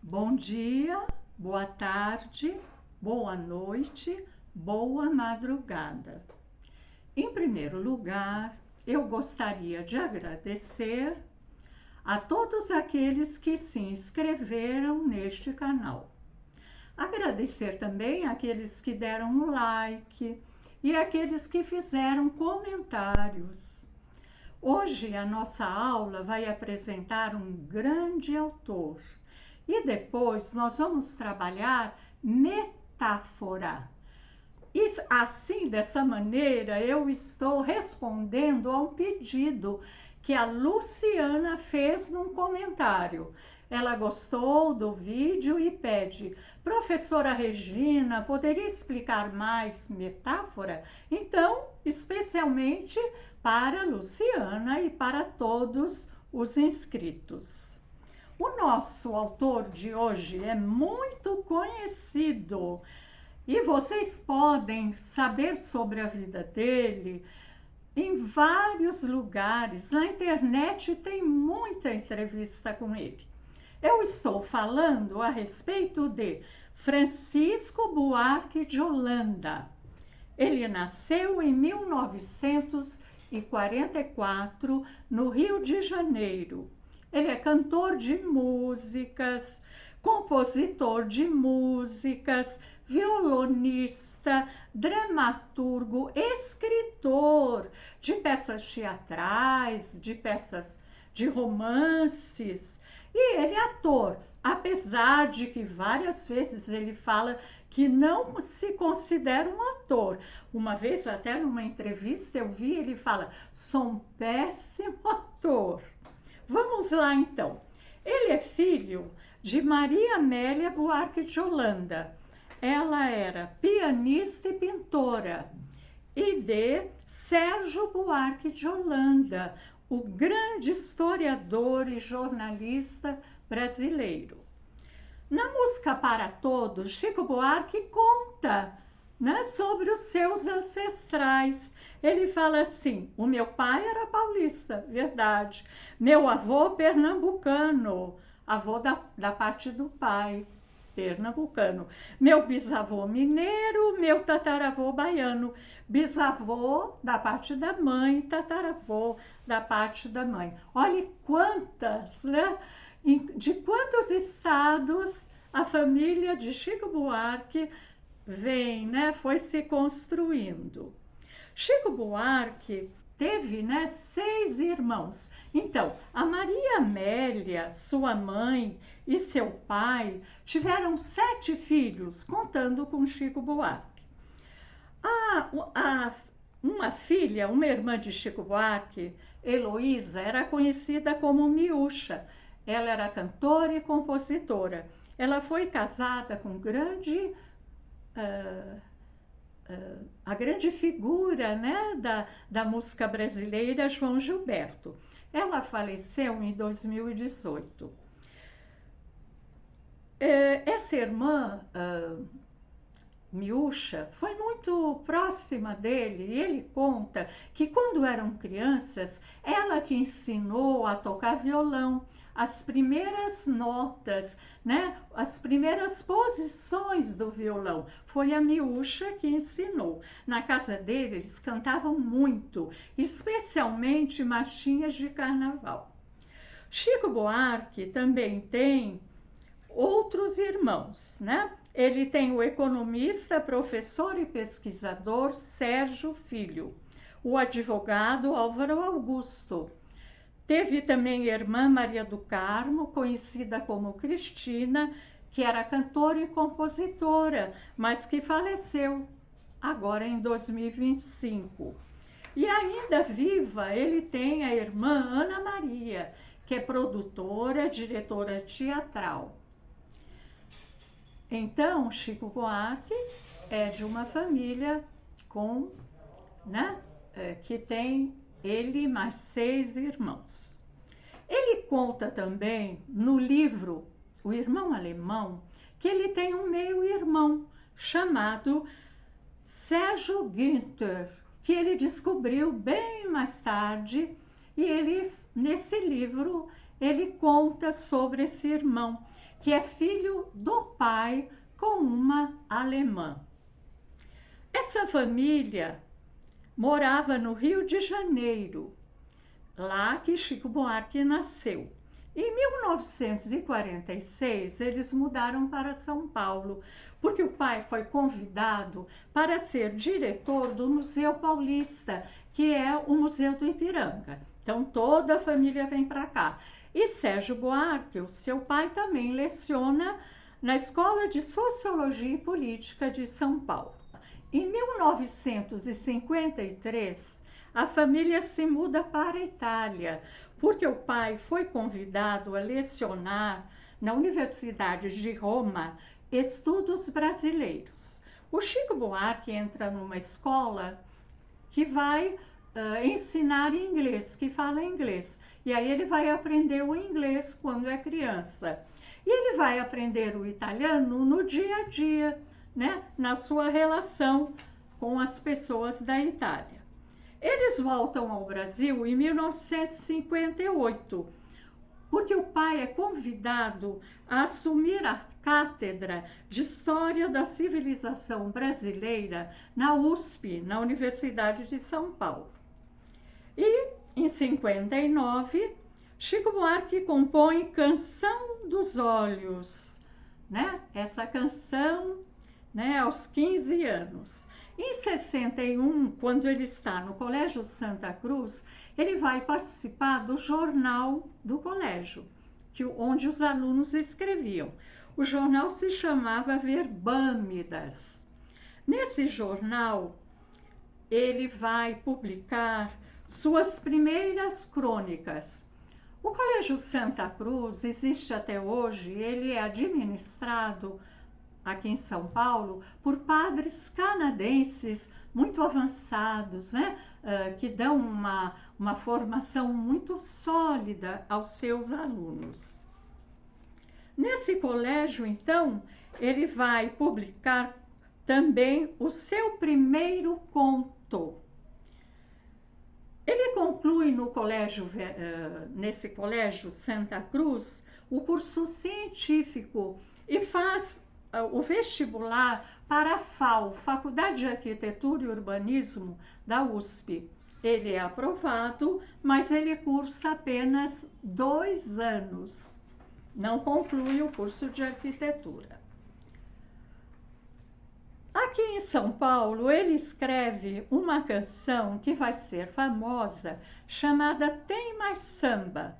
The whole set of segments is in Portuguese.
Bom dia, boa tarde, boa noite, boa madrugada. Em primeiro lugar, eu gostaria de agradecer a todos aqueles que se inscreveram neste canal. Agradecer também àqueles que deram um like e àqueles que fizeram comentários. Hoje a nossa aula vai apresentar um grande autor e depois nós vamos trabalhar metáfora. E assim, dessa maneira, eu estou respondendo a um pedido que a Luciana fez num comentário. Ela gostou do vídeo e pede: professora Regina, poderia explicar mais metáfora? Então, especialmente para a Luciana e para todos os inscritos. O nosso autor de hoje é muito conhecido e vocês podem saber sobre a vida dele em vários lugares. Na internet tem muita entrevista com ele. Eu estou falando a respeito de Francisco Buarque de Holanda. Ele nasceu em 1944 no Rio de Janeiro. Ele é cantor de músicas, compositor de músicas, violonista, dramaturgo, escritor de peças teatrais, de peças de romances. E ele é ator, apesar de que várias vezes ele fala que não se considera um ator. Uma vez, até numa entrevista, eu vi ele fala: sou um péssimo ator. Vamos lá, então. Ele é filho de Maria Amélia Buarque de Holanda. Ela era pianista e pintora. E de Sérgio Buarque de Holanda, o grande historiador e jornalista brasileiro. Na música Para Todos, Chico Buarque conta, sobre os seus ancestrais. Ele fala assim: o meu pai era paulista, verdade. Meu avô pernambucano, avô da parte do pai, pernambucano. Meu bisavô mineiro, meu tataravô baiano. Bisavô da parte da mãe, tataravô da parte da mãe. Olha quantas, de quantos estados a família de Chico Buarque vem, foi se construindo. Chico Buarque teve, 6 irmãos. Então, a Maria Amélia, sua mãe, e seu pai tiveram 7 filhos, contando com Chico Buarque. Uma filha, uma irmã de Chico Buarque, Heloísa, era conhecida como Miúcha. Ela era cantora e compositora. Ela foi casada com a grande figura, da música brasileira, João Gilberto. Ela faleceu em 2018. Essa irmã, Miúcha, foi muito próxima dele e ele conta que quando eram crianças, ela que ensinou a tocar violão, as primeiras notas, as primeiras posições do violão. Foi a Miúcha que ensinou. Na casa dele, eles cantavam muito, especialmente marchinhas de carnaval. Chico Buarque também tem outros irmãos, Ele tem o economista, professor e pesquisador Sérgio Filho, o advogado Álvaro Augusto. Teve também a irmã Maria do Carmo, conhecida como Cristina, que era cantora e compositora, mas que faleceu agora em 2025. E ainda viva, ele tem a irmã Ana Maria, que é produtora, diretora teatral. Então, Chico Buarque é de uma família que tem ele mais 6 irmãos. Ele conta também no livro O Irmão Alemão que ele tem um meio-irmão chamado Sérgio Günther, que ele descobriu bem mais tarde, e nesse livro ele conta sobre esse irmão, que é filho do pai com uma alemã. Essa família morava no Rio de Janeiro, lá que Chico Buarque nasceu. Em 1946, eles mudaram para São Paulo, porque o pai foi convidado para ser diretor do Museu Paulista, que é o Museu do Ipiranga. Então, toda a família vem para cá. E Sérgio Buarque, o seu pai, também leciona na Escola de Sociologia e Política de São Paulo. Em 1953, a família se muda para a Itália, porque o pai foi convidado a lecionar na Universidade de Roma estudos brasileiros. O Chico Buarque entra numa escola que vai ensinar inglês, que fala inglês. E aí ele vai aprender o inglês quando é criança. E ele vai aprender o italiano no dia a dia, né? Na sua relação com as pessoas da Itália. Eles voltam ao Brasil em 1958, porque o pai é convidado a assumir a cátedra de História da Civilização Brasileira na USP, na Universidade de São Paulo. E em 59, Chico Buarque compõe Canção dos Olhos, né? Essa canção, né, aos 15 anos. Em 61, quando ele está no Colégio Santa Cruz, ele vai participar do jornal do colégio, onde os alunos escreviam. O jornal se chamava Verbâmidas. Nesse jornal, ele vai publicar suas primeiras crônicas. O Colégio Santa Cruz existe até hoje, ele é administrado aqui em São Paulo por padres canadenses muito avançados, né? Que dão uma formação muito sólida aos seus alunos. Nesse colégio, então, ele vai publicar também o seu primeiro conto. Ele conclui no colégio, nesse colégio Santa Cruz, o curso científico e faz o vestibular para a FAU, Faculdade de Arquitetura e Urbanismo da USP. Ele é aprovado, mas ele cursa apenas 2 anos. Não conclui o curso de arquitetura. Aqui em São Paulo, ele escreve uma canção que vai ser famosa, chamada Tem Mais Samba.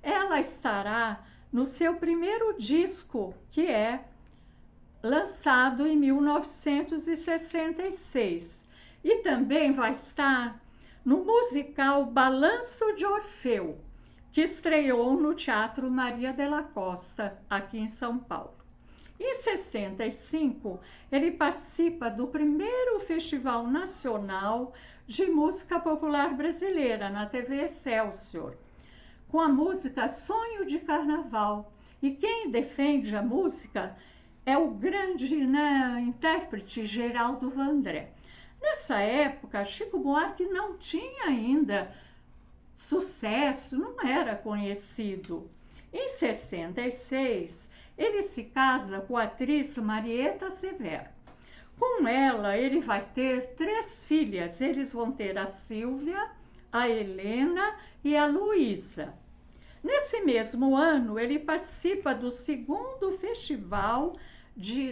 Ela estará no seu primeiro disco, que é lançado em 1966. E também vai estar no musical Balanço de Orfeu, que estreou no Teatro Maria de la Costa, aqui em São Paulo. Em 65, ele participa do primeiro Festival Nacional de Música Popular Brasileira, na TV Excelsior, com a música Sonho de Carnaval. E quem defende a música é o grande, né, intérprete Geraldo Vandré. Nessa época, Chico Buarque não tinha ainda sucesso, não era conhecido. Em 66, ele se casa com a atriz Marieta Severo. Com ela, ele vai ter 3 filhas. Eles vão ter a Silvia, a Helena e a Luísa. Nesse mesmo ano, ele participa do 2º Festival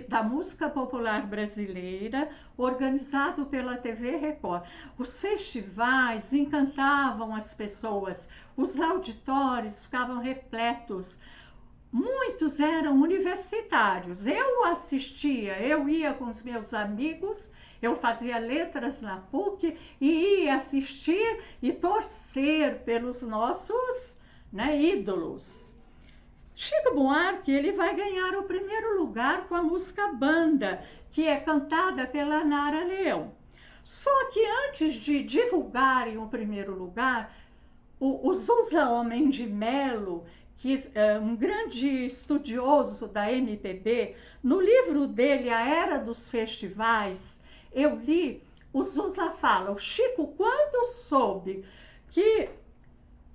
da Música Popular Brasileira, organizado pela TV Record. Os festivais encantavam as pessoas, os auditórios ficavam repletos. Muitos eram universitários. Eu assistia, eu ia com os meus amigos, eu fazia letras na PUC e ia assistir e torcer pelos nossos, né, ídolos. Chico Buarque, ele vai ganhar o primeiro lugar com a música Banda, que é cantada pela Nara Leão. Só que antes de divulgarem o primeiro lugar, o Zusa Homem de Melo, que é um grande estudioso da MPB, no livro dele, A Era dos Festivais, eu li, o Zusa fala, o Chico, quando soube que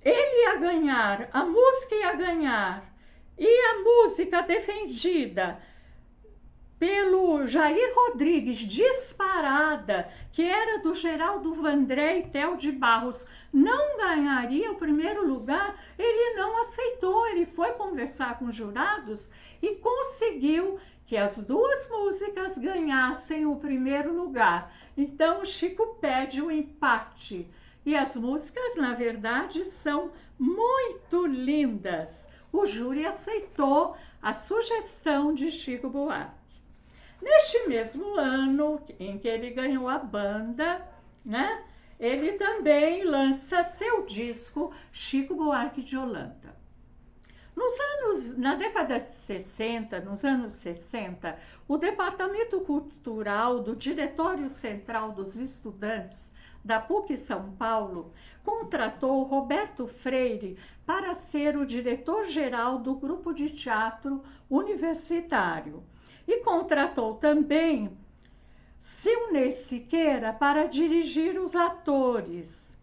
ele ia ganhar, a música ia ganhar, E a música defendida pelo Jair Rodrigues, disparada, que era do Geraldo Vandré e Theo de Barros, não ganharia o primeiro lugar, ele não aceitou, ele foi conversar com os jurados e conseguiu que as duas músicas ganhassem o primeiro lugar. Então o Chico pede o empate. E as músicas, na verdade, são muito lindas. O júri aceitou a sugestão de Chico Buarque. Neste mesmo ano em que ele ganhou a banda, né, ele também lança seu disco Chico Buarque de Holanda. Na década de 60, nos anos 60, o Departamento Cultural do Diretório Central dos Estudantes da PUC São Paulo contratou Roberto Freire para ser o diretor-geral do grupo de teatro universitário. E contratou também Silnei Siqueira para dirigir os atores.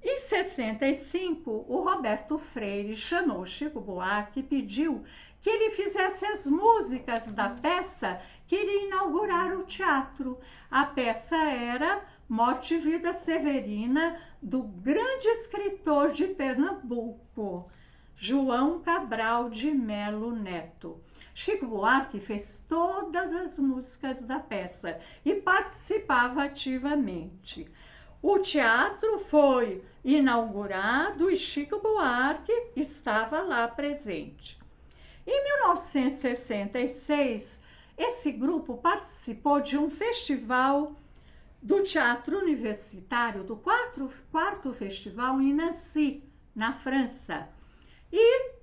Em 65, o Roberto Freire chamou Chico Buarque e pediu que ele fizesse as músicas da peça que iria inaugurar o teatro. A peça era Morte e Vida Severina, do grande escritor de Pernambuco, João Cabral de Melo Neto. Chico Buarque fez todas as músicas da peça e participava ativamente. O teatro foi inaugurado e Chico Buarque estava lá presente. Em 1966, esse grupo participou de um festival do teatro universitário, do quarto festival em Nancy, na França. E,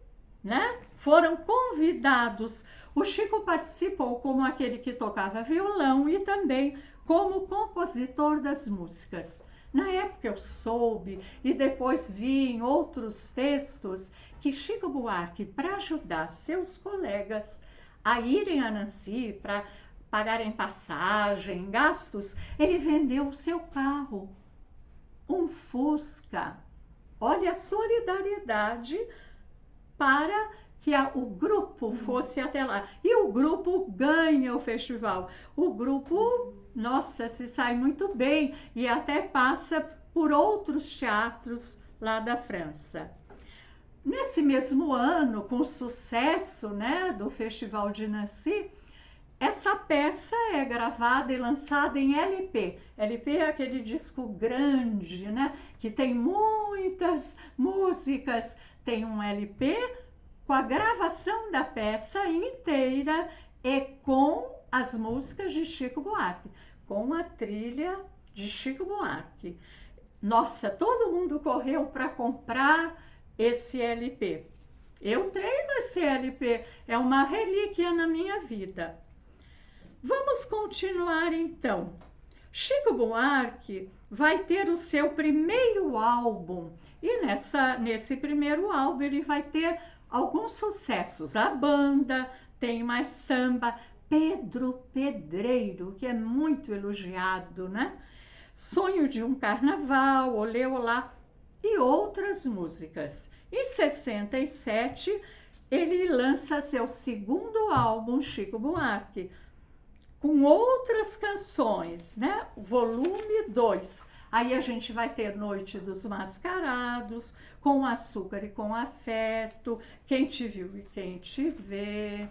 foram convidados. O Chico participou como aquele que tocava violão e também como compositor das músicas. Na época eu soube e depois vi em outros textos que Chico Buarque, para ajudar seus colegas a irem a Nancy, para pagarem passagem, gastos, ele vendeu o seu carro, um Fusca. Olha a solidariedade para que o grupo fosse até lá. E o grupo ganha o festival. O grupo, nossa, se sai muito bem e até passa por outros teatros lá da França. Nesse mesmo ano, com o sucesso, do Festival de Nancy, essa peça é gravada e lançada em LP. LP é aquele disco grande, que tem muitas músicas. Tem um LP com a gravação da peça inteira e com as músicas de Chico Buarque, com a trilha de Chico Buarque. Nossa, todo mundo correu para comprar esse LP. Eu tenho esse LP, é uma relíquia na minha vida. Vamos continuar então. Chico Buarque vai ter o seu primeiro álbum e nesse primeiro álbum ele vai ter alguns sucessos. A banda, tem mais samba, Pedro Pedreiro, que é muito elogiado, Sonho de um Carnaval, Olê Olá e outras músicas. Em 67, ele lança seu segundo álbum, Chico Buarque, com outras canções, Volume 2. Aí a gente vai ter Noite dos Mascarados, Com Açúcar e com Afeto, Quem Te Viu e Quem Te Vê.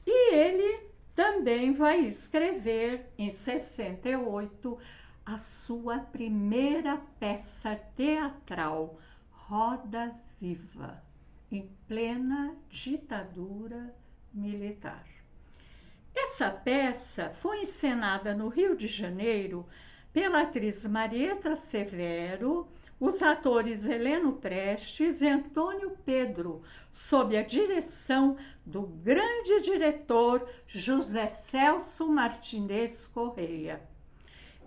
E ele também vai escrever, em 68, a sua primeira peça teatral, Roda Viva, em plena ditadura militar. Essa peça foi encenada no Rio de Janeiro pela atriz Marieta Severo, os atores Heleno Prestes e Antônio Pedro, sob a direção do grande diretor José Celso Martinez Correia.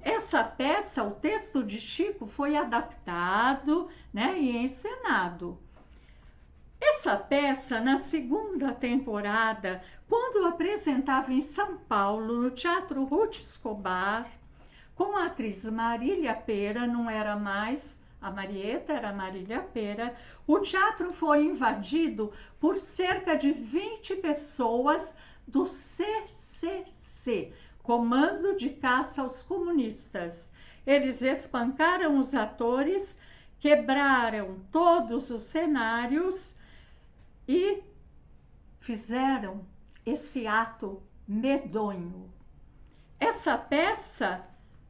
Essa peça, o texto de Chico, foi adaptado e encenado. Essa peça, na segunda temporada, quando apresentava em São Paulo, no Teatro Ruth Escobar, com a atriz Marília Pera, não era mais a Marieta era Marília Pêra, o teatro foi invadido por cerca de 20 pessoas do CCC, Comando de Caça aos Comunistas. Eles espancaram os atores, quebraram todos os cenários e fizeram esse ato medonho. Essa peça,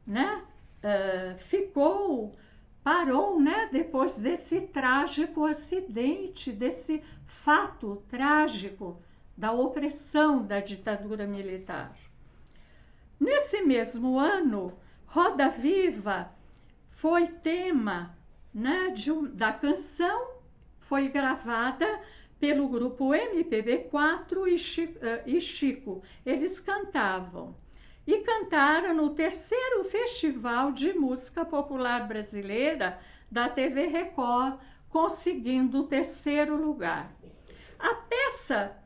né, parou, né, depois desse trágico acidente, desse fato trágico da opressão da ditadura militar. Nesse mesmo ano, Roda Viva foi tema, né, da canção, foi gravada pelo grupo MPB4 e Chico. Eles cantavam. E cantaram no terceiro Festival de Música Popular Brasileira da TV Record, conseguindo o terceiro lugar. A peça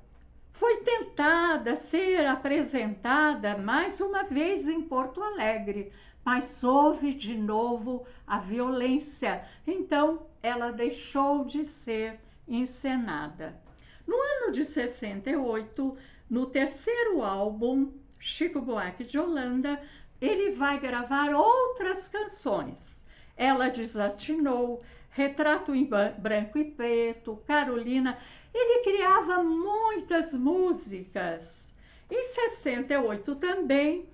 foi tentada ser apresentada mais uma vez em Porto Alegre, mas houve de novo a violência, então ela deixou de ser encenada. No ano de 68, no terceiro álbum, Chico Buarque de Holanda, ele vai gravar outras canções. Ela Desatinou, Retrato em Branco e Preto, Carolina. Ele criava muitas músicas. Em 68 também,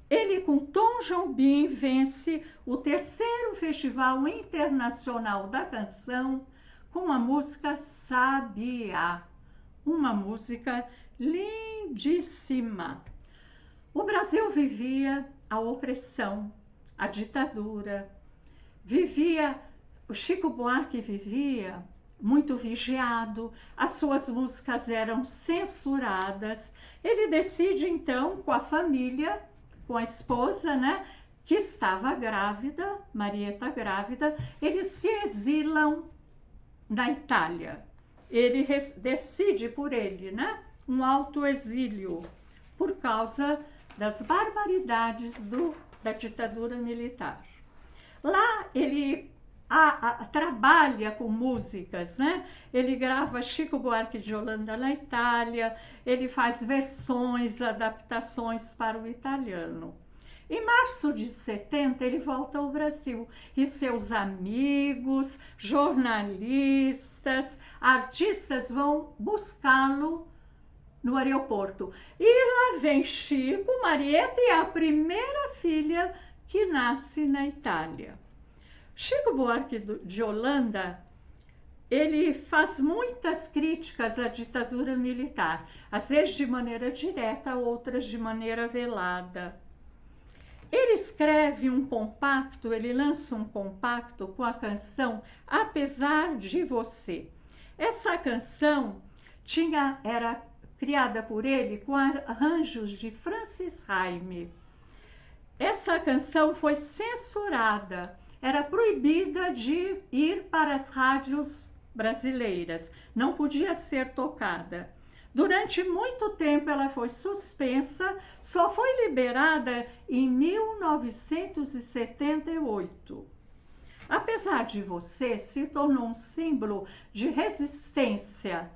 ele com Tom Jobim vence o terceiro Festival Internacional da Canção com a música Sabiá, uma música lindíssima. O Brasil vivia a opressão, a ditadura, o Chico Buarque vivia muito vigiado, as suas músicas eram censuradas. Ele decide então, com a família, com a esposa, né, que estava grávida, Marieta grávida, eles se exilam na Itália. Ele decide por ele, né, um autoexílio por causa das barbaridades da ditadura militar. Lá ele trabalha com músicas, né? Ele grava Chico Buarque de Holanda na Itália, ele faz versões, adaptações para o italiano. Em março de 70, ele volta ao Brasil e seus amigos, jornalistas, artistas vão buscá-lo no aeroporto. E lá vem Chico, Marieta e a primeira filha que nasce na Itália. Chico Buarque de Holanda, ele faz muitas críticas à ditadura militar, às vezes de maneira direta, outras de maneira velada. Ele escreve um compacto, ele lança um compacto com a canção Apesar de Você. Essa canção era criada por ele com arranjos de Francis Raime. Essa canção foi censurada, era proibida de ir para as rádios brasileiras, não podia ser tocada. Durante muito tempo ela foi suspensa, só foi liberada em 1978. Apesar de Você, se tornou um símbolo de resistência,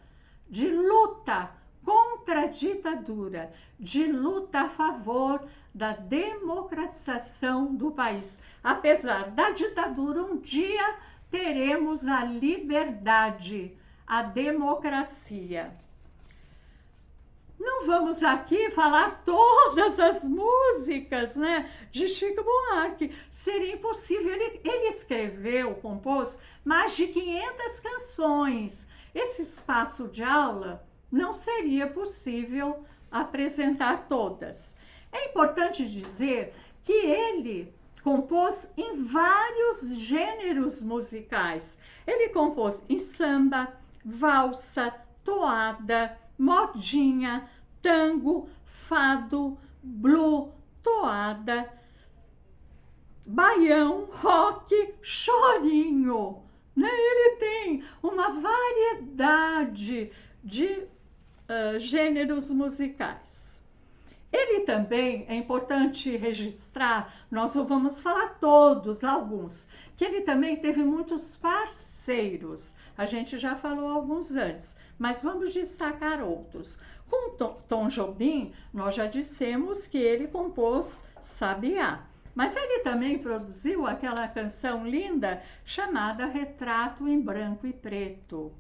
de luta contra a ditadura, de luta a favor da democratização do país. Apesar da ditadura, um dia teremos a liberdade, a democracia. Não vamos aqui falar todas as músicas, né, de Chico Buarque. Seria impossível. Ele escreveu, compôs mais de 500 canções. Esse espaço de aula não seria possível apresentar todas. É importante dizer que ele compôs em vários gêneros musicais. Ele compôs em samba, valsa, toada, modinha, tango, fado, blues, toada, baião, rock, chorinho, né? Ele tem uma variedade de gêneros musicais. Ele também, é importante registrar, nós não vamos falar todos, alguns, que ele também teve muitos parceiros. A gente já falou alguns antes, mas vamos destacar outros. Com Tom Jobim, nós já dissemos que ele compôs Sabiá. Mas ele também produziu aquela canção linda chamada Retrato em Branco e Preto.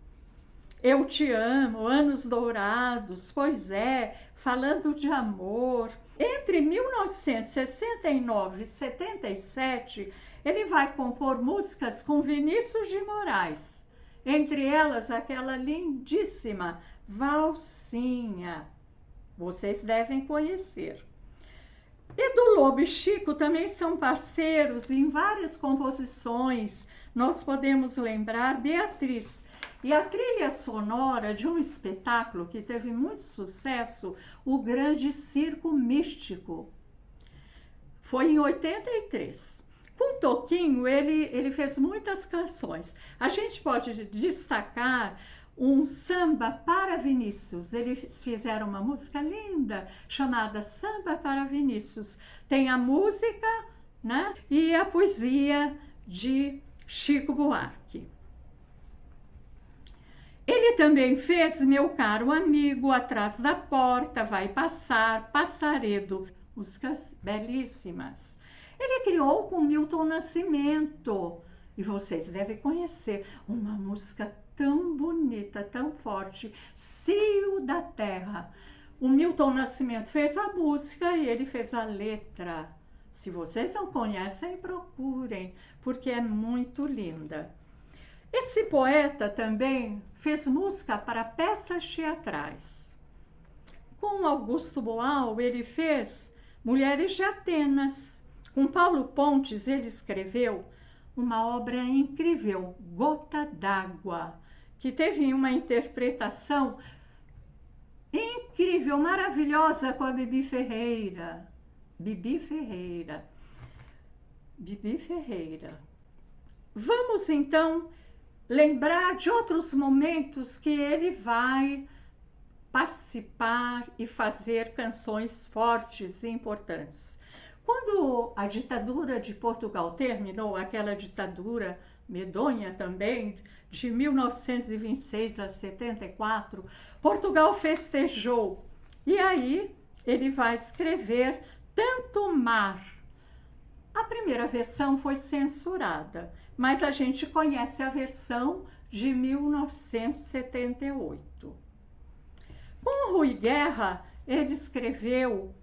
Eu Te Amo, Anos Dourados, Pois É, Falando de Amor. Entre 1969 e 77, ele vai compor músicas com Vinícius de Moraes. Entre elas, aquela lindíssima Valsinha. Vocês devem conhecer. Edu Lobo e Chico também são parceiros em várias composições. Nós podemos lembrar Beatriz. E a trilha sonora de um espetáculo que teve muito sucesso, O Grande Circo Místico. Foi em 83. Com Toquinho, ele fez muitas canções. A gente pode destacar um samba para Vinícius. Eles fizeram uma música linda chamada Samba para Vinícius. Tem a música, né, e a poesia de Chico Buarque. Ele também fez Meu Caro Amigo, Atrás da Porta, Vai Passar, Passaredo, músicas belíssimas. Ele criou com Milton Nascimento, e vocês devem conhecer, uma música tão bonita, tão forte, Cio da Terra. O Milton Nascimento fez a música e ele fez a letra. Se vocês não conhecem, procurem, porque é muito linda. Esse poeta também fez música para peças teatrais. Com Augusto Boal, ele fez Mulheres de Atenas. Com Paulo Pontes, ele escreveu uma obra incrível, Gota d'Água, que teve uma interpretação incrível, maravilhosa com a Bibi Ferreira. Bibi Ferreira. Vamos então lembrar de outros momentos que ele vai participar e fazer canções fortes e importantes. Quando a ditadura de Portugal terminou, aquela ditadura medonha também, de 1926 a 74, Portugal festejou. E aí ele vai escrever Tanto Mar. A primeira versão foi censurada, mas a gente conhece a versão de 1978. Com Rui Guerra, ele escreveu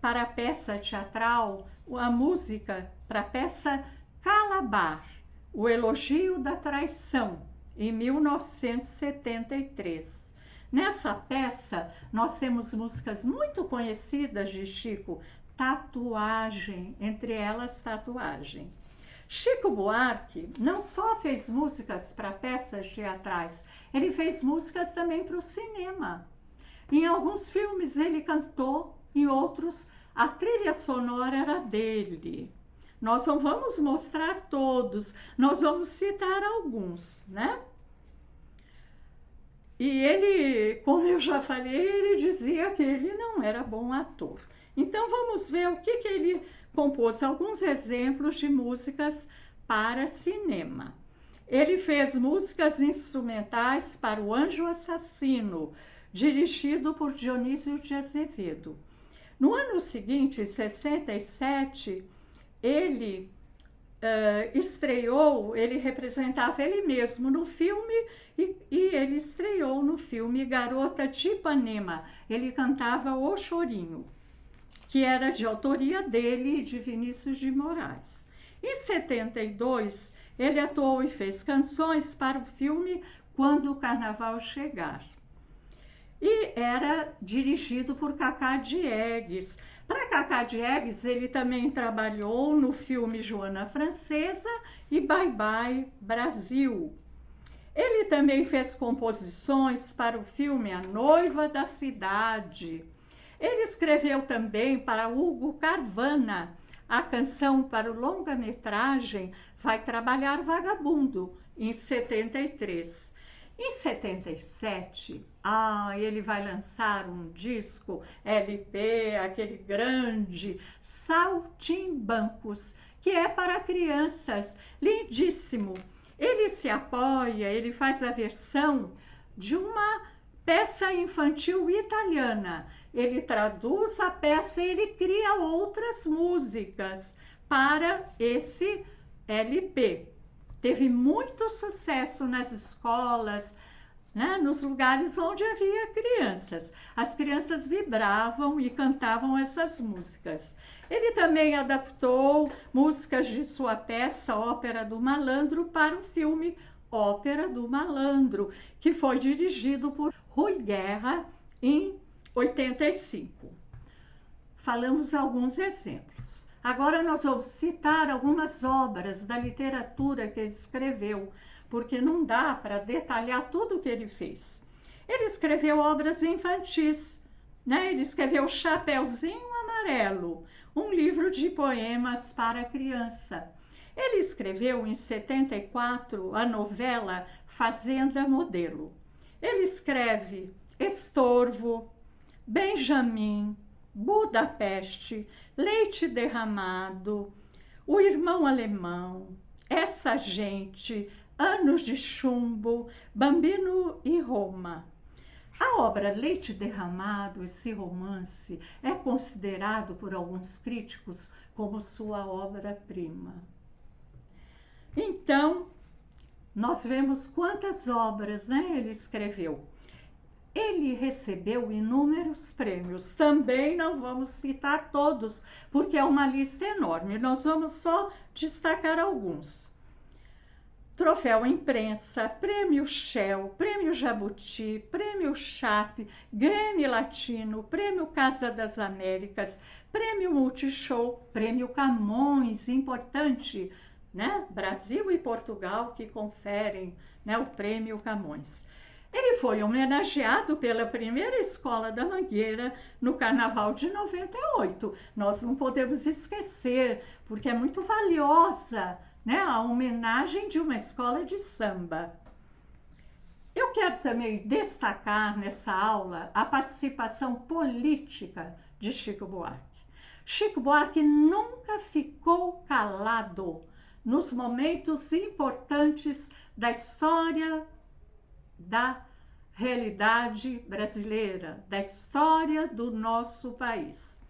para a peça teatral a música para a peça Calabar, O Elogio da Traição, em 1973. Nessa peça, nós temos músicas muito conhecidas de Chico, Tatuagem, entre elas Tatuagem. Chico Buarque não só fez músicas para peças teatrais, ele fez músicas também para o cinema. Em alguns filmes ele cantou, em outros a trilha sonora era dele. Nós não vamos mostrar todos, nós vamos citar alguns, né? E ele, como eu já falei, ele dizia que ele não era bom ator. Então vamos ver o que ele compôs, alguns exemplos de músicas para cinema. Ele fez músicas instrumentais para O Anjo Assassino, dirigido por Dionísio de Azevedo. No ano seguinte, em 67, ele estreou, ele representava ele mesmo no filme e ele estreou no filme Garota de Ipanema. Ele cantava O Chorinho, que era de autoria dele e de Vinícius de Moraes. Em 72, ele atuou e fez canções para o filme Quando o Carnaval Chegar. E era dirigido por Cacá Diegues. Para Cacá Diegues, ele também trabalhou no filme Joana Francesa e Bye Bye Brasil. Ele também fez composições para o filme A Noiva da Cidade. Ele escreveu também para Hugo Carvana a canção para o longa-metragem Vai Trabalhar Vagabundo, em 73. Em 77, ele vai lançar um disco LP, aquele grande Saltimbancos, que é para crianças, lindíssimo. Ele se apoia, ele faz a versão de uma peça infantil italiana. Ele traduz a peça e ele cria outras músicas para esse LP. Teve muito sucesso nas escolas, né, nos lugares onde havia crianças. As crianças vibravam e cantavam essas músicas. Ele também adaptou músicas de sua peça Ópera do Malandro para o filme Ópera do Malandro, que foi dirigido por Rui Guerra em 85. Falamos alguns exemplos. Agora nós vamos citar algumas obras da literatura que ele escreveu, porque não dá para detalhar tudo o que ele fez. Ele escreveu obras infantis, né? Ele escreveu Chapeuzinho Amarelo, um livro de poemas para criança. Ele escreveu em 74 a novela Fazenda Modelo. Ele escreve Estorvo, Benjamin, Budapeste, Leite Derramado, O Irmão Alemão, Essa Gente, Anos de Chumbo, Bambino e Roma. A obra Leite Derramado, esse romance, é considerado por alguns críticos como sua obra-prima. Então, nós vemos quantas obras, né, ele escreveu. Ele recebeu inúmeros prêmios, também não vamos citar todos, porque é uma lista enorme, nós vamos só destacar alguns. Troféu Imprensa, Prêmio Shell, Prêmio Jabuti, Prêmio Sharp, Grêmio Latino, Prêmio Casa das Américas, Prêmio Multishow, Prêmio Camões, importante, né? Brasil e Portugal que conferem, né, o Prêmio Camões. Ele foi homenageado pela primeira escola da Mangueira no Carnaval de 98. Nós não podemos esquecer, porque é muito valiosa, né, a homenagem de uma escola de samba. Eu quero também destacar nessa aula a participação política de Chico Buarque. Chico Buarque nunca ficou calado nos momentos importantes da história da realidade brasileira, da história do nosso país.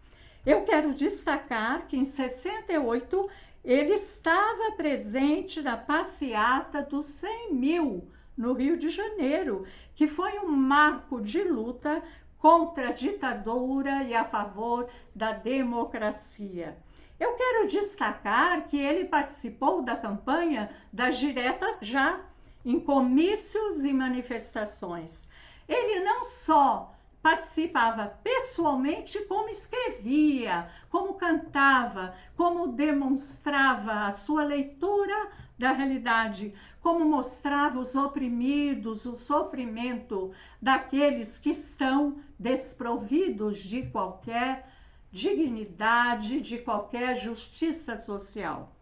Eu quero destacar que em 68 ele estava presente na passeata dos 100 mil no Rio de Janeiro, que foi um marco de luta contra a ditadura e a favor da democracia. Eu quero destacar que ele participou da campanha das diretas já em comícios e manifestações. Ele não só participava pessoalmente, como escrevia, como cantava, como demonstrava a sua leitura da realidade, como mostrava os oprimidos, o sofrimento daqueles que estão desprovidos de qualquer dignidade, de qualquer justiça social.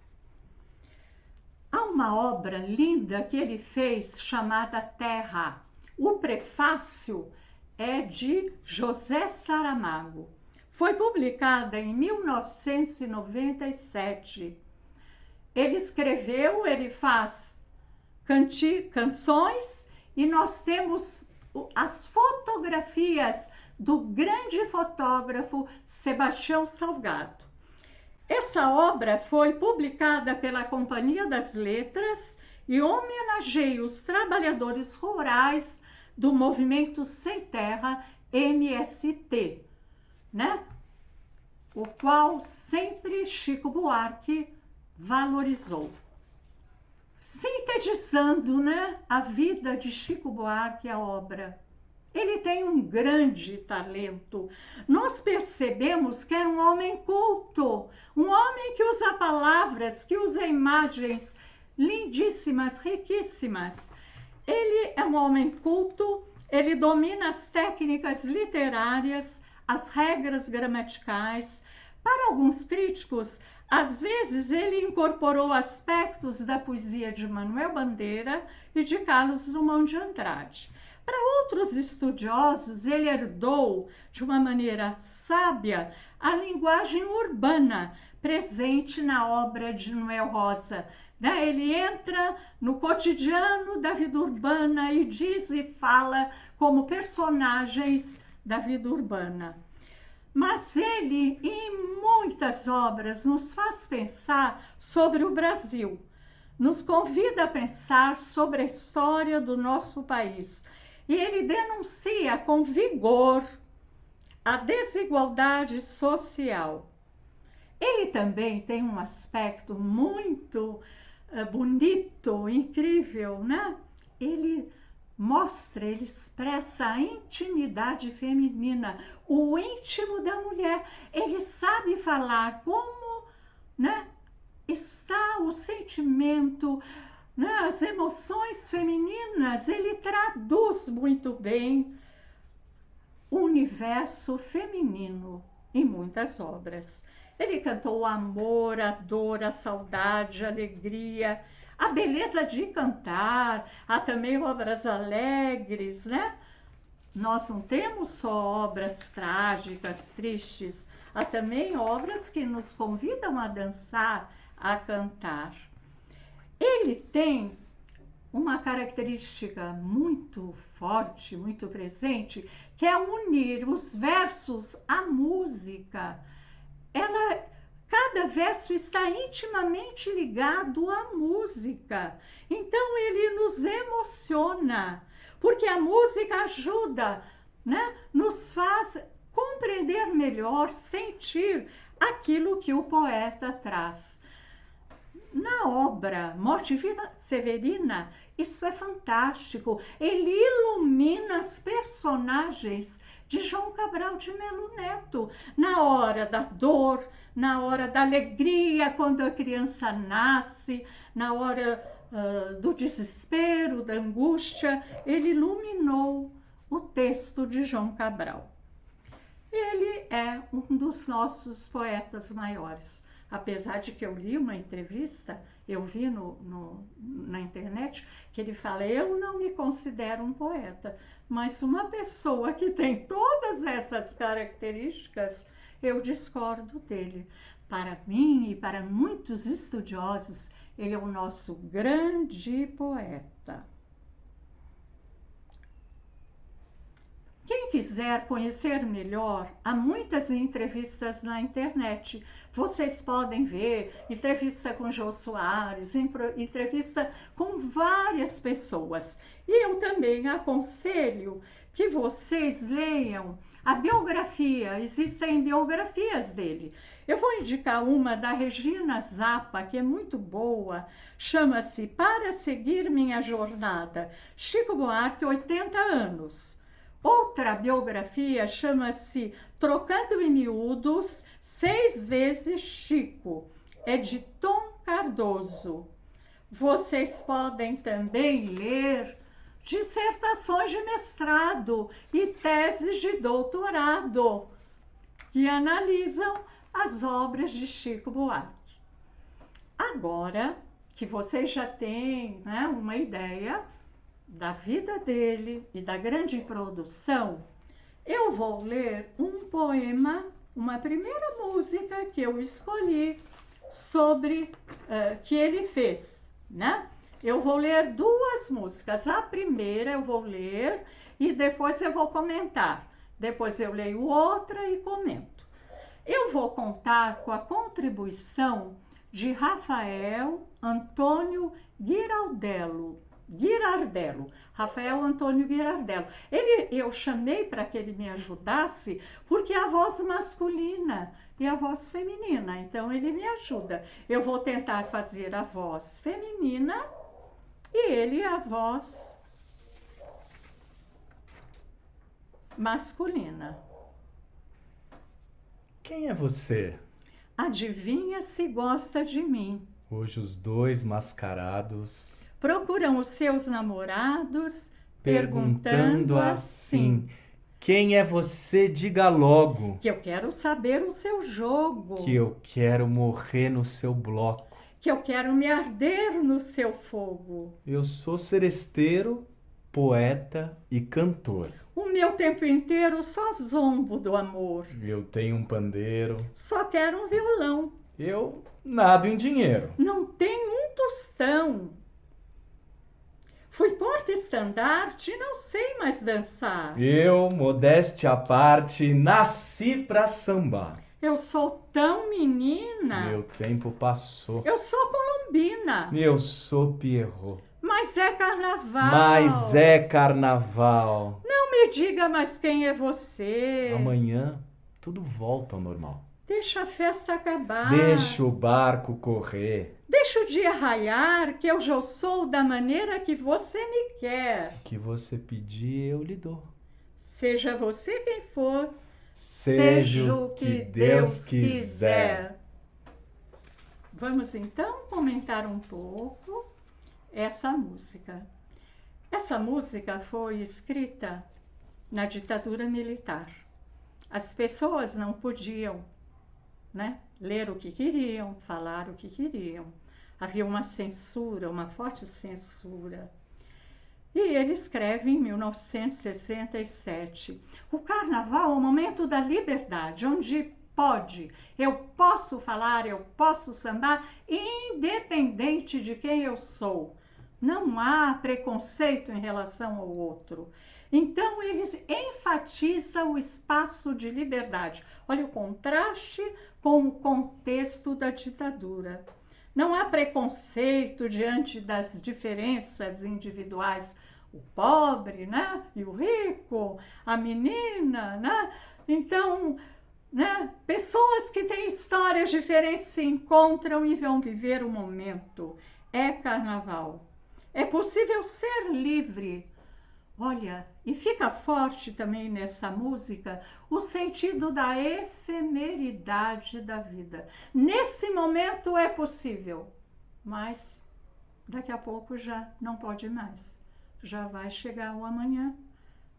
Há uma obra linda que ele fez chamada Terra. O prefácio é de José Saramago. Foi publicada em 1997. Ele escreveu, ele faz canções e nós temos as fotografias do grande fotógrafo Sebastião Salgado. Essa obra foi publicada pela Companhia das Letras e homenageia os trabalhadores rurais do Movimento Sem Terra, MST, né? O qual sempre Chico Buarque valorizou. Sintetizando, né, a vida de Chico Buarque, a obra. Ele tem um grande talento. Nós percebemos que era um homem culto, um homem que usa palavras, que usa imagens lindíssimas, riquíssimas. Ele é um homem culto, ele domina as técnicas literárias, as regras gramaticais. Para alguns críticos, Às vezes ele incorporou aspectos da poesia de Manuel Bandeira e de Carlos Drummond de Andrade. Para outros estudiosos, ele herdou de uma maneira sábia a linguagem urbana presente na obra de Noel Rosa. Ele entra no cotidiano da vida urbana e diz e fala como personagens da vida urbana. Mas ele, em muitas obras, nos faz pensar sobre o Brasil, nos convida a pensar sobre a história do nosso país. E ele denuncia com vigor a desigualdade social. Ele também tem um aspecto muito bonito, incrível, né? Ele mostra, ele expressa a intimidade feminina, o íntimo da mulher. Ele sabe falar como, né, está o sentimento, né, as emoções femininas. Ele traduz muito bem o universo feminino em muitas obras. Ele cantou o amor, a dor, a saudade, a alegria, a beleza de cantar. Há também obras alegres, né? Nós não temos só obras trágicas, tristes. Há também obras que nos convidam a dançar, a cantar. Ele tem uma característica muito forte, muito presente, que é unir os versos à música. Cada verso está intimamente ligado à música. Então ele nos emociona, porque a música ajuda, né? Nos faz compreender melhor, sentir aquilo que o poeta traz. Na obra Morte e Vida Severina, isso é fantástico. Ele ilumina as personagens de João Cabral de Melo Neto, na hora da dor, na hora da alegria, quando a criança nasce, na hora do desespero, da angústia. Ele iluminou o texto de João Cabral. Ele é um dos nossos poetas maiores. Apesar de que eu li uma entrevista, eu vi na internet, que ele fala: eu não me considero um poeta, mas uma pessoa que tem todas essas características, eu discordo dele. Para mim e para muitos estudiosos, ele é o nosso grande poeta. Quem quiser conhecer melhor, há muitas entrevistas na internet. Vocês podem ver entrevista com Jô Soares, entrevista com várias pessoas. E eu também aconselho que vocês leiam a biografia. Existem biografias dele. Eu vou indicar uma da Regina Zappa, que é muito boa. Chama-se Para Seguir Minha Jornada. Chico Buarque, 80 anos. Outra biografia chama-se Trocando em Miúdos, 6 vezes Chico. É de Tom Cardoso. Vocês podem também ler dissertações de mestrado e teses de doutorado que analisam as obras de Chico Buarque. Agora que vocês já têm, né, uma ideia da vida dele e da grande produção, eu vou ler um poema, uma primeira música que eu escolhi sobre que ele fez, né? Eu vou ler 2 músicas. A primeira eu vou ler e depois eu vou comentar. Depois eu leio outra e comento. Eu vou contar com a contribuição de Rafael Antônio Girardello. Rafael Antônio Girardello. Eu chamei para que ele me ajudasse porque a voz masculina e a voz feminina, então ele me ajuda. Eu vou tentar fazer a voz feminina e ele a voz masculina. Quem é você? Adivinha se gosta de mim. Hoje os 2 mascarados Procuram os seus namorados, perguntando assim: Quem é você? Diga logo. Que eu quero saber o seu jogo. Que eu quero morrer no seu bloco. Que eu quero me arder no seu fogo. Eu sou seresteiro, poeta e cantor. O meu tempo inteiro só zombo do amor. Eu tenho um pandeiro. Só quero um violão. Eu nado em dinheiro. Não tenho um tostão. Fui porta-estandarte e não sei mais dançar. Eu, modéstia à parte, nasci pra sambar. Eu sou tão menina. Meu tempo passou. Eu sou colombina. Eu sou Pierrot. Mas é carnaval. Mas é carnaval. Não me diga mais quem é você. Amanhã tudo volta ao normal. Deixa a festa acabar. Deixa o barco correr. Deixa o dia raiar, que eu já sou da maneira que você me quer. O que você pedir, eu lhe dou. Seja você quem for, Seja o que Deus quiser. Vamos então comentar um pouco essa música. Essa música foi escrita na ditadura militar. As pessoas não podiam, ler o que queriam, falar o que queriam. Havia uma censura, uma forte censura. E ele escreve em 1967. O carnaval é o momento da liberdade, onde eu posso falar, eu posso sambar, independente de quem eu sou. Não há preconceito em relação ao outro. Então, eles enfatizam o espaço de liberdade. Olha o contraste com o contexto da ditadura. Não há preconceito diante das diferenças individuais. O pobre, e o rico, a menina, Então, pessoas que têm histórias diferentes se encontram e vão viver o momento. É carnaval. É possível ser livre. Olha, e fica forte também nessa música o sentido da efemeridade da vida. Nesse momento é possível, mas daqui a pouco já não pode mais. Já vai chegar o amanhã.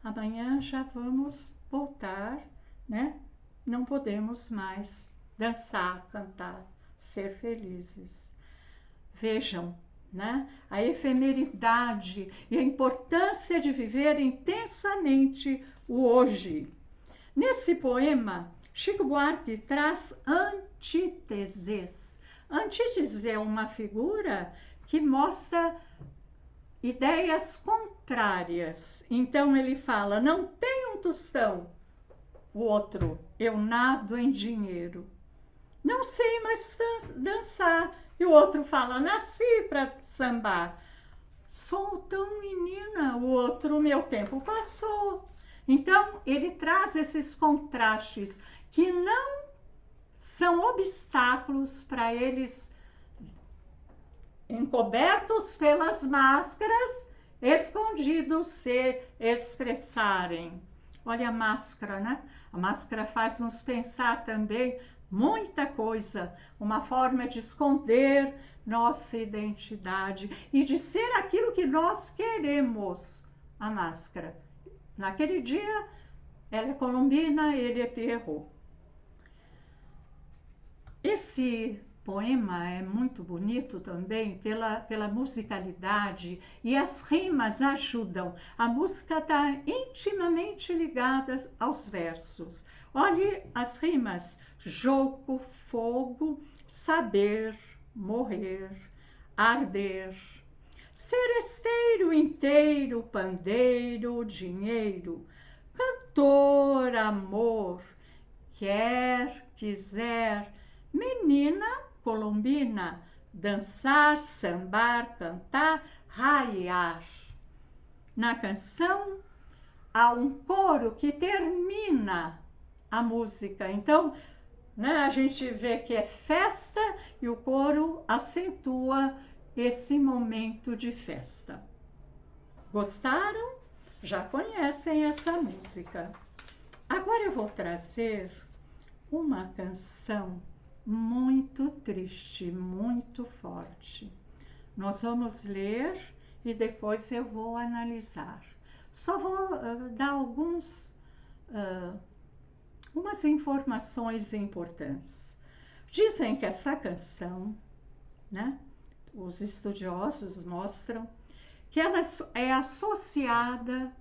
Amanhã já vamos voltar, Não podemos mais dançar, cantar, ser felizes. Vejam, a efemeridade e a importância de viver intensamente o hoje. Nesse poema, Chico Buarque traz antíteses. Antítese é uma figura que mostra ideias contrárias. Então ele fala, não tem um tostão. O outro, eu nado em dinheiro. Não sei mais dançar. E o outro fala, nasci para sambar. Sou tão menina. O outro, meu tempo passou. Então, ele traz esses contrastes que não são obstáculos para eles, encobertos pelas máscaras, escondidos, se expressarem. Olha a máscara, A máscara faz-nos pensar também muita coisa, uma forma de esconder nossa identidade e de ser aquilo que nós queremos. A máscara. Naquele dia, ela é colombina, ele é Pierrot. Esse poema é muito bonito também pela musicalidade e as rimas ajudam. A música está intimamente ligada aos versos. Olhe as rimas: jogo, fogo, saber, morrer, arder. Seresteiro inteiro, pandeiro, dinheiro, cantor, amor, quer, quiser, menina, colombina, dançar, sambar, cantar, raiar. Na canção, há um coro que termina a música. Então, a gente vê que é festa e o coro acentua esse momento de festa. Gostaram? Já conhecem essa música. Agora eu vou trazer uma canção muito triste, muito forte. Nós vamos ler e depois eu vou analisar. Só vou dar alguns umas informações importantes. Dizem que essa canção, né, os estudiosos mostram que ela é associada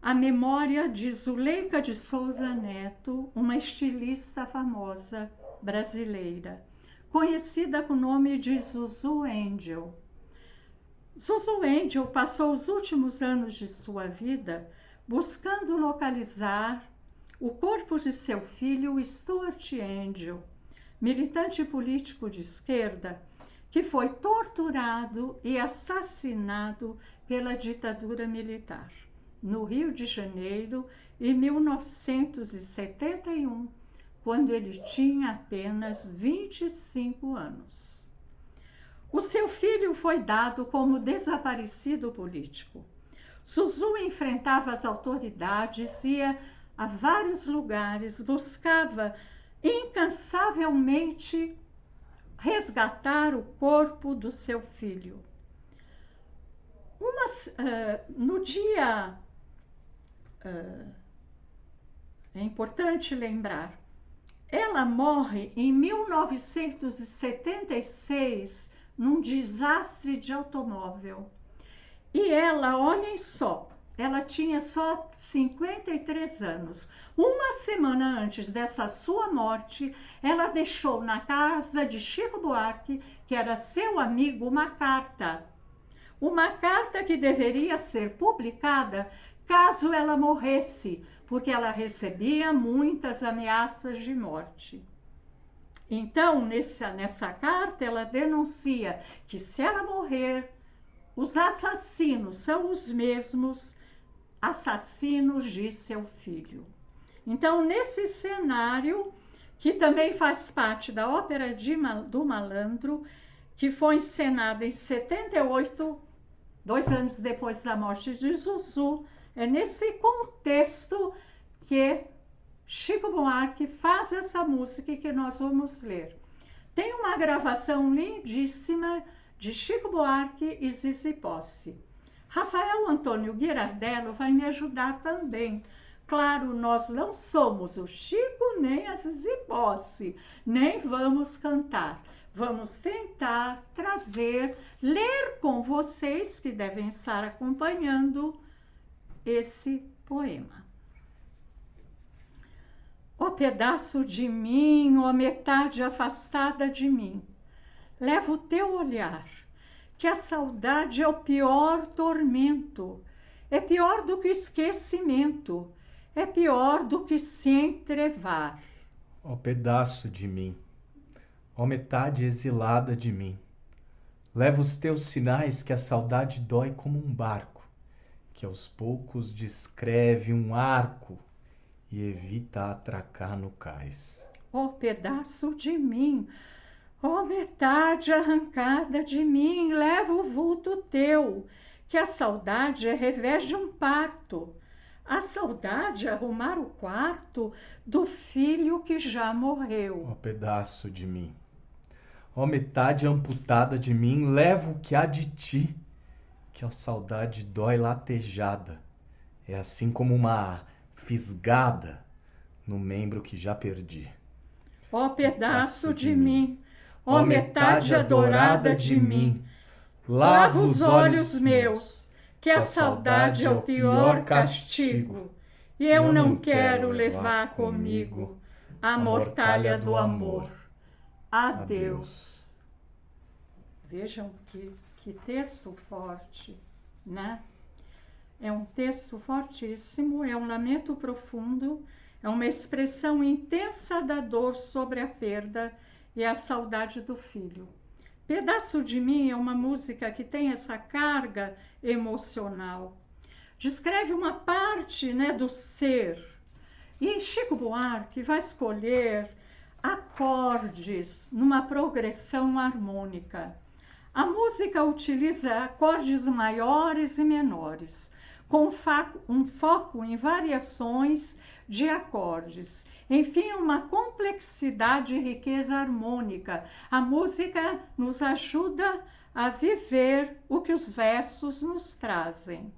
à memória de Zuleika de Souza Neto, uma estilista famosa brasileira, conhecida com o nome de Zuzu Angel. Zuzu Angel passou os últimos anos de sua vida buscando localizar o corpo de seu filho Stuart Angel, militante político de esquerda, que foi torturado e assassinado pela ditadura militar no Rio de Janeiro em 1971, quando ele tinha apenas 25 anos. O seu filho foi dado como desaparecido político. Zuzu enfrentava as autoridades, ia a vários lugares, buscava incansavelmente resgatar o corpo do seu filho. No dia, é importante lembrar, ela morre em 1976 num desastre de automóvel. E ela, olhem só, ela tinha só 53 anos. Uma semana antes dessa sua morte, ela deixou na casa de Chico Buarque, que era seu amigo, uma carta. Uma carta que deveria ser publicada caso ela morresse, porque ela recebia muitas ameaças de morte. Então, nessa carta, ela denuncia que se ela morrer, os assassinos são os mesmos assassinos de seu filho. Então, nesse cenário, que também faz parte da ópera do Malandro, que foi encenada em 78, 2 anos depois da morte de Zuzu, é nesse contexto que Chico Buarque faz essa música que nós vamos ler. Tem uma gravação lindíssima de Chico Buarque e Zizi Posse. Rafael Antônio Ghirardello vai me ajudar também. Claro, nós não somos o Chico nem a Zizi Posse, nem vamos cantar. Vamos tentar trazer, ler com vocês que devem estar acompanhando esse poema. Ó pedaço de mim, ó metade afastada de mim, leva o teu olhar, que a saudade é o pior tormento, é pior do que esquecimento, é pior do que se entrevar. Ó pedaço de mim, ó metade exilada de mim, leva os teus sinais que a saudade dói como um barco, que aos poucos descreve um arco e evita atracar no cais. Ó pedaço de mim, ó metade arrancada de mim, leva o vulto teu, que a saudade é revés de um parto. A saudade é arrumar o quarto do filho que já morreu. Ó pedaço de mim, ó metade amputada de mim, leva o que há de ti, que a saudade dói latejada. É assim como uma fisgada no membro que já perdi. Ó pedaço de mim, ó metade adorada de mim, lava os olhos meus, que a saudade é o pior castigo, e eu não quero levar comigo a mortalha do amor. Adeus. Vejam que texto forte, né? É um texto fortíssimo, é um lamento profundo, é uma expressão intensa da dor sobre a perda e a saudade do filho. Pedaço de Mim é uma música que tem essa carga emocional. Descreve uma parte, né, do ser. E Chico Buarque vai escolher acordes numa progressão harmônica. A música utiliza acordes maiores e menores, com um foco em variações de acordes. Enfim, uma complexidade e riqueza harmônica. A música nos ajuda a viver o que os versos nos trazem.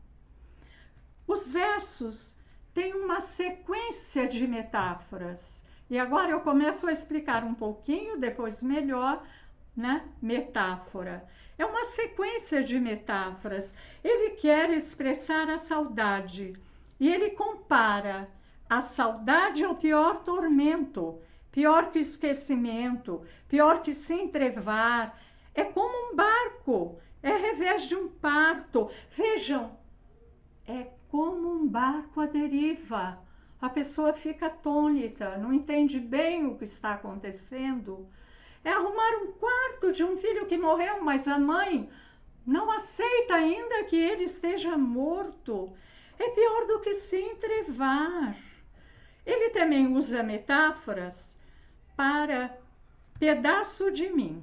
Os versos tem uma sequência de metáforas. E agora eu começo a explicar um pouquinho, depois melhor, né? Metáfora. É uma sequência de metáforas. Ele quer expressar a saudade e ele compara a saudade ao pior tormento, pior que esquecimento, pior que se entrevar. É como um barco, é revés de um parto. Vejam, é como um barco à deriva. A pessoa fica atônita, não entende bem o que está acontecendo. É arrumar um quarto de um filho que morreu, mas a mãe não aceita ainda que ele esteja morto. É pior do que se entrevar. Ele também usa metáforas para pedaço de mim.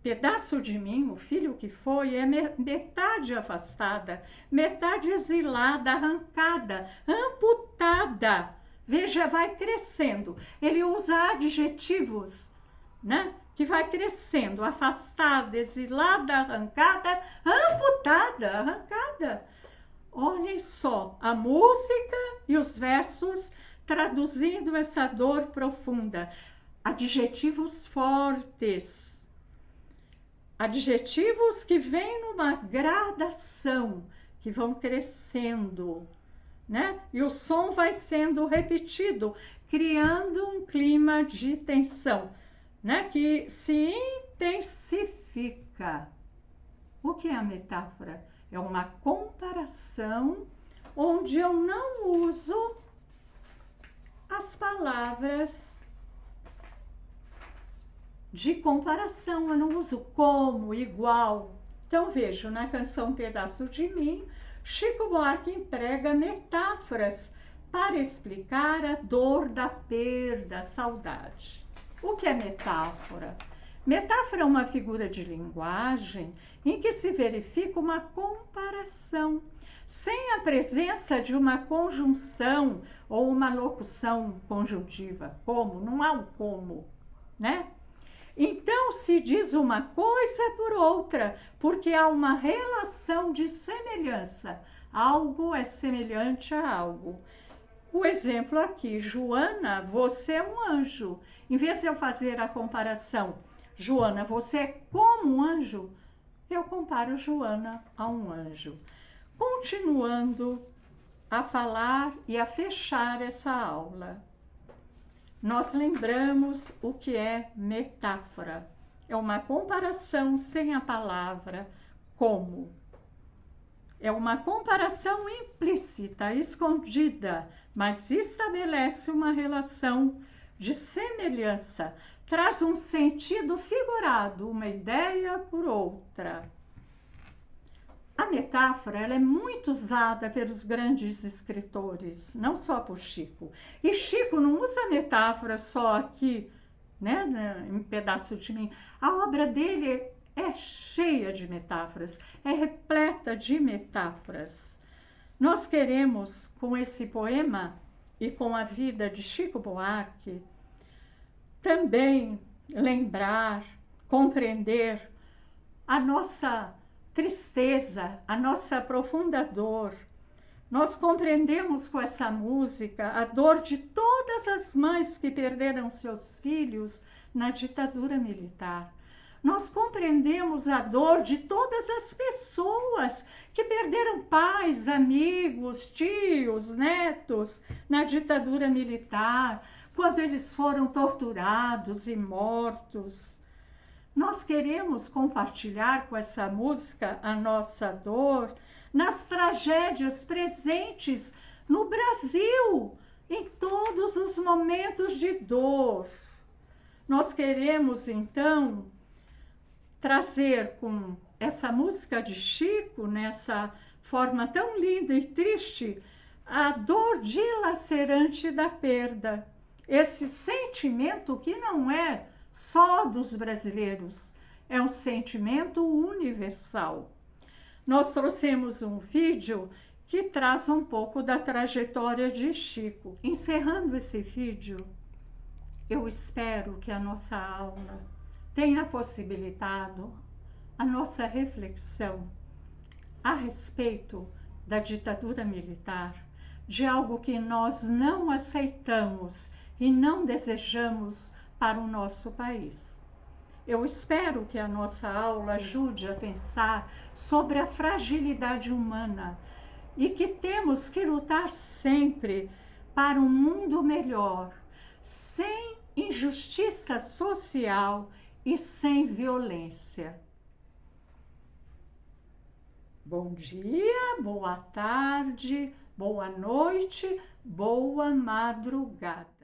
Pedaço de mim, o filho que foi, é metade afastada, metade exilada, arrancada, amputada. Veja, vai crescendo. Ele usa adjetivos, né? Que vai crescendo, afastada, exilada, arrancada, amputada, arrancada. Olhem só, a música e os versos traduzindo essa dor profunda. Adjetivos fortes. Adjetivos que vêm numa gradação, que vão crescendo, né? E o som vai sendo repetido, criando um clima de tensão, né? Que se intensifica. O que é a metáfora? É uma comparação onde eu não uso as palavras de comparação, eu não uso como, igual. Então vejo, na canção Pedaço de Mim, Chico Buarque emprega metáforas para explicar a dor da perda, a saudade. O que é metáfora? Metáfora é uma figura de linguagem em que se verifica uma comparação, sem a presença de uma conjunção ou uma locução conjuntiva. Como? Não há um como, né? Então se diz uma coisa por outra, porque há uma relação de semelhança. Algo é semelhante a algo. O exemplo aqui, Joana, você é um anjo. Em vez de eu fazer a comparação, Joana, você é como um anjo, eu comparo Joana a um anjo. Continuando a falar e a fechar essa aula, nós lembramos o que é metáfora. É uma comparação sem a palavra como. É uma comparação implícita, escondida, mas estabelece uma relação de semelhança. Traz um sentido figurado, uma ideia por outra. A metáfora ela é muito usada pelos grandes escritores, não só por Chico. E Chico não usa metáfora só aqui, né, em Pedaço de Mim. A obra dele é cheia de metáforas, é repleta de metáforas. Nós queremos, com esse poema e com a vida de Chico Buarque, também lembrar, compreender a nossa tristeza, a nossa profunda dor. Nós compreendemos com essa música a dor de todas as mães que perderam seus filhos na ditadura militar. Nós compreendemos a dor de todas as pessoas que perderam pais, amigos, tios, netos na ditadura militar, quando eles foram torturados e mortos. Nós queremos compartilhar com essa música a nossa dor nas tragédias presentes no Brasil, em todos os momentos de dor. Nós queremos, então, trazer com essa música de Chico, nessa forma tão linda e triste, a dor dilacerante da perda. Esse sentimento que não é só dos brasileiros, é um sentimento universal. Nós trouxemos um vídeo que traz um pouco da trajetória de Chico. Encerrando esse vídeo, eu espero que a nossa aula tenha possibilitado a nossa reflexão a respeito da ditadura militar, de algo que nós não aceitamos e não desejamos para o nosso país. Eu espero que a nossa aula ajude a pensar sobre a fragilidade humana e que temos que lutar sempre para um mundo melhor, sem injustiça social e sem violência. Bom dia, boa tarde, boa noite, boa madrugada.